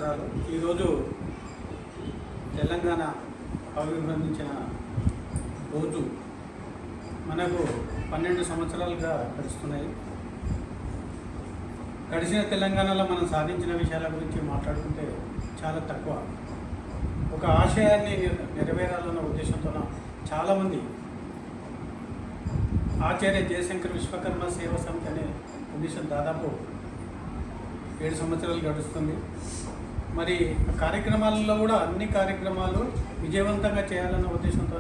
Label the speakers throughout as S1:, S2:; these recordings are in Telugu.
S1: సంవత్సరాలు ఈరోజు తెలంగాణ ఆవిర్భవించిన రోజు మనకు 12 సంవత్సరాలుగా గడుస్తున్నాయి. గడిచిన తెలంగాణలో మనం సాధించిన విషయాల గురించి మాట్లాడుకుంటే చాలా తక్కువ. ఒక ఆశయాన్ని నెరవేరాలన్న ఉద్దేశంతో చాలామంది ఆచార్య జయశంకర్ విశ్వకర్మ సేవా సమితి అనే ఉద్దేశం దాదాపు 7 సంవత్సరాలు గడుస్తుంది. మరి కార్యక్రమాలలో కూడా అన్ని కార్యక్రమాలు విజయవంతంగా చేయాలన్న ఉద్దేశంతో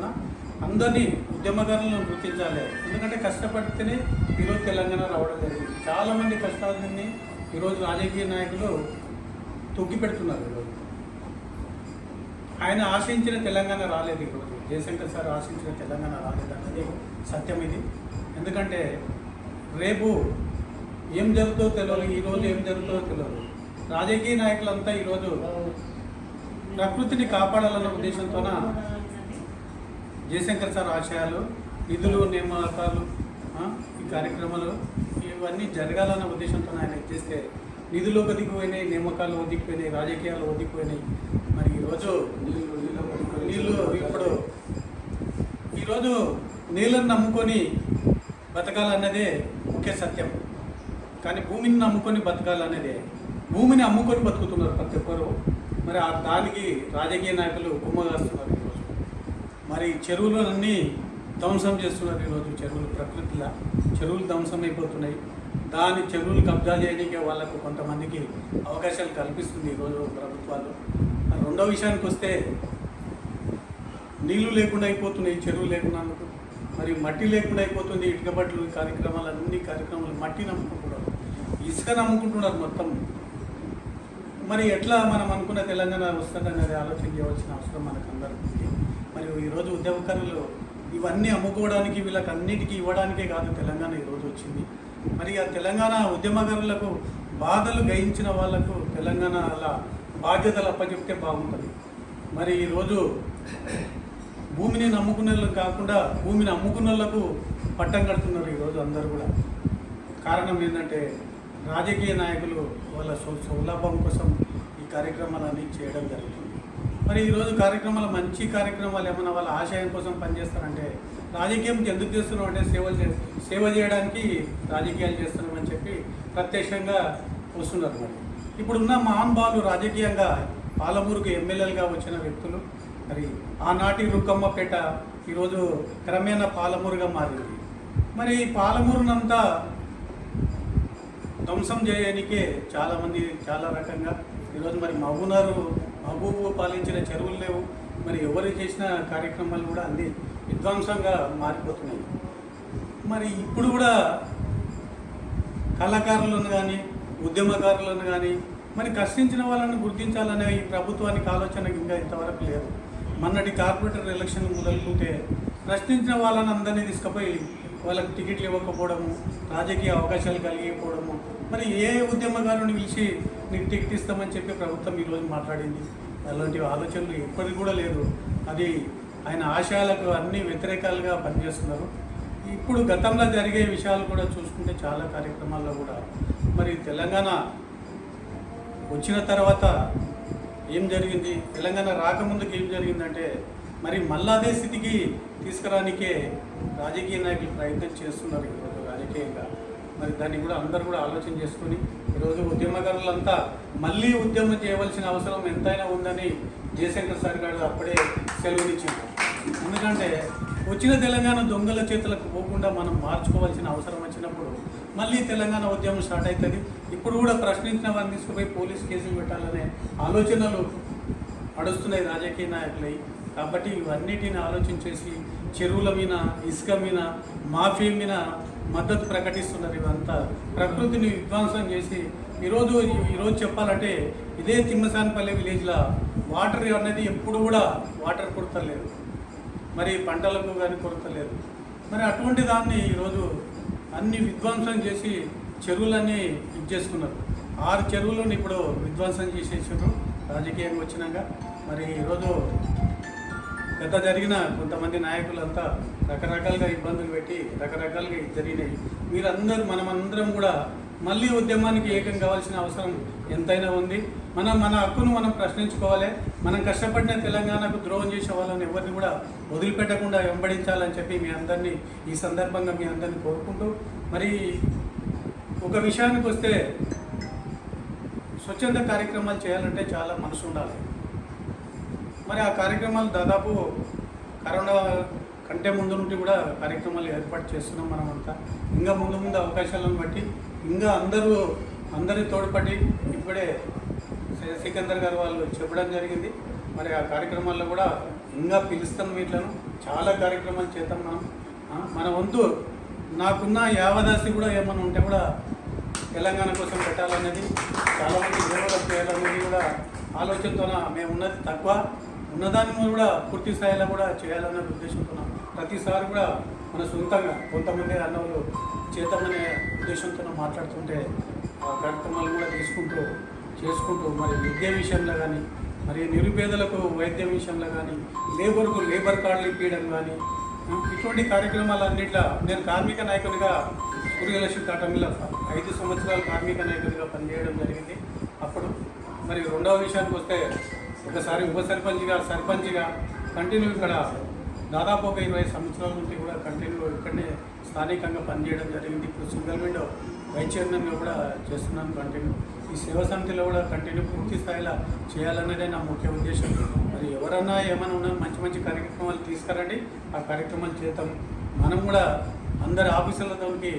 S1: అందరినీ ఉద్యమకారులను గుర్తించాలి. ఎందుకంటే కష్టపడితేనే ఈరోజు తెలంగాణ రావడం జరిగింది. చాలామంది కష్టాలని ఈరోజు రాజకీయ నాయకులు తొక్కి పెడుతున్నారు. ఈరోజు ఆయన ఆశించిన తెలంగాణ రాలేదు. ఈరోజు జయశంకర్ సార్ ఆశించిన తెలంగాణ రాలేదు అన్నది సత్యం ఇది. ఎందుకంటే రేపు ఏం జరుగుతుందో తెలియదు, ఈరోజు ఏం జరుగుతుందో తెలియదు. రాజకీయ నాయకులంతా ఈరోజు ప్రకృతిని కాపాడాలన్న ఉద్దేశంతో జయశంకర్ సార్ ఆశయాలు, నిధులు, నియామకాలు, ఈ కార్యక్రమాలు ఇవన్నీ జరగాలన్న ఉద్దేశంతో ఆయన చేస్తే నిధులు ఒదిగిపోయినాయి, నియామకాలు ఒదిగిపోయినాయి, రాజకీయాలు ఒదిగిపోయినాయి. మరి ఈరోజు ఈరోజు నీళ్ళను నమ్ముకొని బతకాలన్నదే ముఖ్య సత్యం. కానీ భూమిని నమ్ముకొని బతకాలనేదే, భూమిని అమ్ముకొని బతుకుతున్నారు ప్రతి ఒక్కరు. మరి దానికి రాజకీయ నాయకులు కుమ్మగాస్తున్నారు ఈరోజు. మరి చెరువులన్నీ ధ్వంసం చేస్తున్నారు ఈరోజు. ప్రకృతిలో చెరువులు ధ్వంసం అయిపోతున్నాయి. చెరువులు కబ్జా చేయడానికి వాళ్ళకు కొంతమందికి అవకాశాలు కల్పిస్తుంది ఈరోజు ప్రభుత్వాలు. రెండో విషయానికి వస్తే నీళ్లు లేకుండా అయిపోతున్నాయి చెరువు లేకున్నందుకు. మరి మట్టి లేకుండా అయిపోతుంది. ఇటుక బట్టలు కార్యక్రమాలు మట్టి నమ్ముకుంటున్నారు, ఇసుక నమ్ముకుంటున్నారు మొత్తం. మరి ఎట్లా మనం అనుకున్న తెలంగాణ వస్తుందనేది ఆలోచన చేయవలసిన అవసరం మనకు అందరికీ. మరి ఈరోజు ఉద్యమకారులు ఇవన్నీ అమ్ముకోవడానికి, వీళ్ళకి అన్నిటికీ ఇవ్వడానికే కాదు తెలంగాణ ఈరోజు వచ్చింది. మరి ఆ తెలంగాణ ఉద్యమకారులకు బాధలు గ్రహించిన వాళ్లకు తెలంగాణ అలా బాధ్యతలు అప్పచెప్తే బాగుంటుంది. మరి ఈరోజు భూమిని నమ్ముకున్న వాళ్ళకు కాకుండా భూమిని అమ్ముకున్న వాళ్ళకు పట్టం కడుతున్నారు ఈరోజు అందరూ కూడా. కారణం ఏంటంటే రాజకీయ నాయకులు వాళ్ళ సౌలభ్యం కోసం ఈ కార్యక్రమాలన్నీ చేయడం జరుగుతుంది. మరి ఈరోజు మంచి కార్యక్రమాలు ఏమైనా వాళ్ళ ఆశయం కోసం పనిచేస్తారంటే రాజకీయం ఎందుకు చేస్తున్నాం అంటే సేవ చేయడానికి రాజకీయాలు చేస్తున్నామని చెప్పి ప్రత్యక్షంగా వస్తున్నారు. మరి ఇప్పుడున్న మహానుభావులు రాజకీయంగా పాలమూరుకు ఎమ్మెల్యేలుగా వచ్చిన వ్యక్తులు, మరి ఆనాటి రుక్కమ్మపేట ఈరోజు క్రమేణా పాలమూరుగా మారింది. మరి పాలమూరునంతా ధ్వంసం చేయడానికే చాలామంది చాలా రకంగా ఈరోజు మరి మహబూబు పాలించిన చెరువులు లేవు. మరి ఎవరు చేసిన కార్యక్రమాలు కూడా అన్ని విధ్వంసంగా మారిపోతున్నాయి. మరి ఇప్పుడు కూడా కళాకారులను కానీ ఉద్యమకారులను కానీ మరి కష్టించిన వాళ్ళని గుర్తించాలనే ఈ ప్రభుత్వానికి ఆలోచన ఇంకా ఇంతవరకు లేదు. మొన్నటి కార్పొరేటర్ ఎలక్షన్ మొదలుకుంటే ప్రశ్నించిన వాళ్ళని అందరినీ తీసుకుపోయి వాళ్ళకి టికెట్లు ఇవ్వకపోవడము, రాజకీయ అవకాశాలు కలిగిపోవడము. మరి ఏ ఉద్యమకారుని పిలిచి నీకు టికెట్ ఇస్తామని చెప్పి ప్రభుత్వం ఈరోజు మాట్లాడింది. అలాంటి ఆలోచనలు ఎప్పటికి కూడా లేదు. అది ఆయన ఆశయాలకు అన్ని వ్యతిరేకాలుగా పనిచేస్తున్నారు. ఇప్పుడు గతంలో జరిగే విషయాలు కూడా చూసుకుంటే చాలా కార్యక్రమాల్లో కూడా మరి తెలంగాణ వచ్చిన తర్వాత ఏం జరిగింది, తెలంగాణ రాకముందుకు ఏం జరిగిందంటే మరి మళ్ళా అదే స్థితికి తీసుకురానికే రాజకీయ నాయకులు ప్రయత్నం చేస్తున్నారు ఈరోజు రాజకీయంగా. మరి దాన్ని కూడా అందరూ కూడా ఆలోచన చేసుకుని ఈరోజు ఉద్యమకారులంతా మళ్ళీ ఉద్యమం చేయవలసిన అవసరం ఎంతైనా ఉందని జయశంకర్ సార్ గారు అప్పుడే సెలవునిచ్చారు. ఎందుకంటే వచ్చిన తెలంగాణ దొంగల చేతులకు పోకుండా మనం మార్చుకోవాల్సిన అవసరం వచ్చినప్పుడు మళ్ళీ తెలంగాణ ఉద్యమం స్టార్ట్ అవుతుంది. ఇప్పుడు కూడా ప్రశ్నించిన వారిని తీసుకుపోయి పోలీస్ కేసులు పెట్టాలనే ఆలోచనలు నడుస్తున్నాయి రాజకీయ నాయకులై. కాబట్టి ఇవన్నిటిని ఆలోచించేసి చెరువుల మీద, ఇసుక మీద, మాఫియా మీద మద్దతు ప్రకటిస్తున్నారు. ఇవంతా ప్రకృతిని విధ్వంసం చేసి ఈరోజు చెప్పాలంటే ఇదే తిమ్మసానపల్లి విలేజ్లో వాటర్ అనేది ఎప్పుడు కూడా వాటర్ కొరత లేదు, మరి పంటలకు కానీ కొరత లేదు. మరి అటువంటి దాన్ని ఈరోజు అన్ని విధ్వంసం చేసి చెరువులన్నీ ఇచ్చేసుకున్నారు. 6 చెరువులను ఇప్పుడు విధ్వంసం చేసేసారు రాజకీయంగా వచ్చినాక. మరి ఈరోజు గత జరిగిన కొంతమంది నాయకులంతా రకరకాలుగా ఇబ్బందులు పెట్టి రకరకాలుగా జరిగినాయి. మనమందరం కూడా మళ్ళీ ఉద్యమానికి ఏకం కావాల్సిన అవసరం ఎంతైనా ఉంది. మన హక్కును మనం ప్రశ్నించుకోవాలి. మనం కష్టపడిన తెలంగాణకు ద్రోహం చేసే వాళ్ళని ఎవరిని కూడా వదిలిపెట్టకుండా వెంబడించాలని చెప్పి మీ అందరినీ ఈ సందర్భంగా మీ అందరినీ కోరుకుంటూ, మరి ఒక విషయానికి వస్తే స్వచ్ఛంద కార్యక్రమాలు చేయాలంటే చాలా మనసు ఉండాలి. మరి ఆ కార్యక్రమాలు దాదాపు కరోనా కంటే ముందు నుండి కూడా కార్యక్రమాలు ఏర్పాటు చేస్తున్నాం మనమంతా. ఇంకా ముందు అవకాశాలను బట్టి ఇంకా అందరి తోడ్పడి ఇప్పుడే సికందర్ గారు వాళ్ళు చెప్పడం జరిగింది. మరి ఆ కార్యక్రమాల్లో కూడా ఇంకా పిలుస్తాం. వీటిలను చాలా కార్యక్రమాలు చేద్దాం మన వంతు. నాకున్న యావదాసి కూడా ఏమైనా ఉంటే కూడా తెలంగాణ కోసం పెట్టాలనేది, చాలామంది డెవలప్ చేయాలనేది కూడా ఆలోచనతో మేము ఉన్నది తక్కువ, ఉన్నదాన్ని కూడా పూర్తి స్థాయిలో కూడా చేయాలనే ఉద్దేశంతో ప్రతిసారి కూడా మన సొంతంగా కొంతమంది అన్నవాళ్ళు చేద్దామనే ఉద్దేశంతో మాట్లాడుతుంటే ఆ కార్యక్రమాలు కూడా చేసుకుంటూ మరి విద్య విషయంలో కానీ, మరి నిరుపేదలకు వైద్యం విషయంలో కానీ, లేబర్ కార్డులు ఇప్పించడం కానీ, ఇటువంటి కార్యక్రమాలన్నింటిలో నేను కార్మిక నాయకునిగా సూర్యలక్ష్మి కాటన్ మిల్ 5 సంవత్సరాలు కార్మిక నాయకునిగా పనిచేయడం జరిగింది. అప్పుడు మరి రెండవ విషయానికి వస్తే ఒకసారి ఉప సర్పంచ్గా కంటిన్యూ ఇక్కడ దాదాపు ఒక 20 సంవత్సరాల నుండి కూడా కంటిన్యూ ఇక్కడనే స్థానికంగా పనిచేయడం జరిగింది. ఇప్పుడు సింగిల్ విండో వైస్ చైర్మన్గా కూడా చేస్తున్నాను కంటిన్యూ. ఈ సేవా సమితిలో కూడా కంటిన్యూ పూర్తి స్థాయిలో చేయాలన్నదే నా ముఖ్య ఉద్దేశం. మరి ఎవరన్నా ఏమైనా ఉన్నా మంచి కార్యక్రమాలు తీసుకురండి, ఆ కార్యక్రమాలు చేద్దాం. మనం కూడా అందరి ఆఫీసులతోకి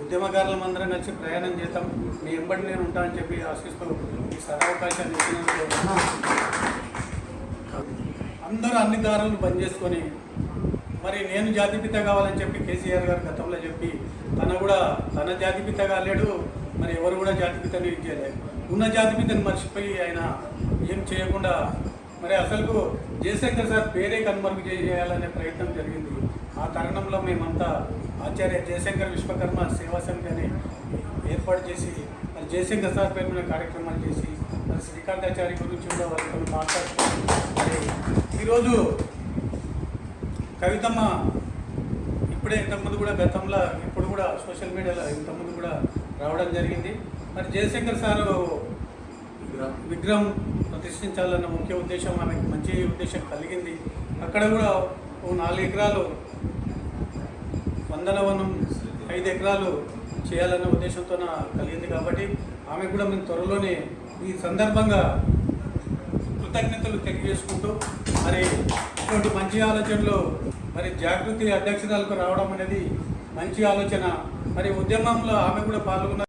S1: ఉద్యమకారులం అందరం కలిసి ప్రయాణం చేద్దాం. మీ ఎంబడి నేను ఉంటానని చెప్పి ఆశిస్తూ ఈ సదవకాశాన్ని ఇచ్చినందుకు అందరూ అన్ని దారులను బంద్ చేసుకొని, మరి నేను జాతిపిత కావాలని చెప్పి కేసీఆర్ గారు గతంలో చెప్పి తన జాతిపిత కాలేడు, మరి ఎవరు కూడా జాతిపితని చేయలేదు. ఉన్న జాతిపితని మర్చిపోయి ఆయన ఏం చేయకుండా మరి అసలు జయశంకర్ సార్ పేరే కనుమరుగు చేయాలనే ప్రయత్నం జరిగింది. ఆ తరుణంలో మేమంతా ఆచార్య జయశంకర్ విశ్వకర్మ సేవా సమితి అని ఏర్పాటు చేసి మరి జయశంకర్ సార్ పేరు మీద కార్యక్రమాలు చేసి మరి శ్రీకాంతాచారి గురించి కూడా వాళ్ళతో మాట్లాడుతున్నాం. మరి ఈరోజు కవితమ్మ ఇప్పుడే ఇంతకుముందు కూడా గతంలో ఇప్పుడు కూడా సోషల్ మీడియాలో ఇంతకుముందు కూడా రావడం జరిగింది. మరి జయశంకర్ సారు విగ్రహం ప్రతిష్ఠించాలన్న ముఖ్య ఉద్దేశం ఆమెకు మంచి ఉద్దేశం కలిగింది. అక్కడ కూడా 4 ఎకరాలు వందనవనం 5 ఎకరాలు చేయాలన్న ఉద్దేశంతో కలిగింది. కాబట్టి ఆమె కూడా మేము త్వరలోనే ఈ సందర్భంగా కృతజ్ఞతలు తెలియజేసుకుంటూ, మరి ఇటువంటి మంచి ఆలోచనలు మరి జాగృతి అధ్యక్షురాలకు రావడం అనేది మంచి ఆలోచన. మరి ఉద్యమంలో ఆమె కూడా పాల్గొన్న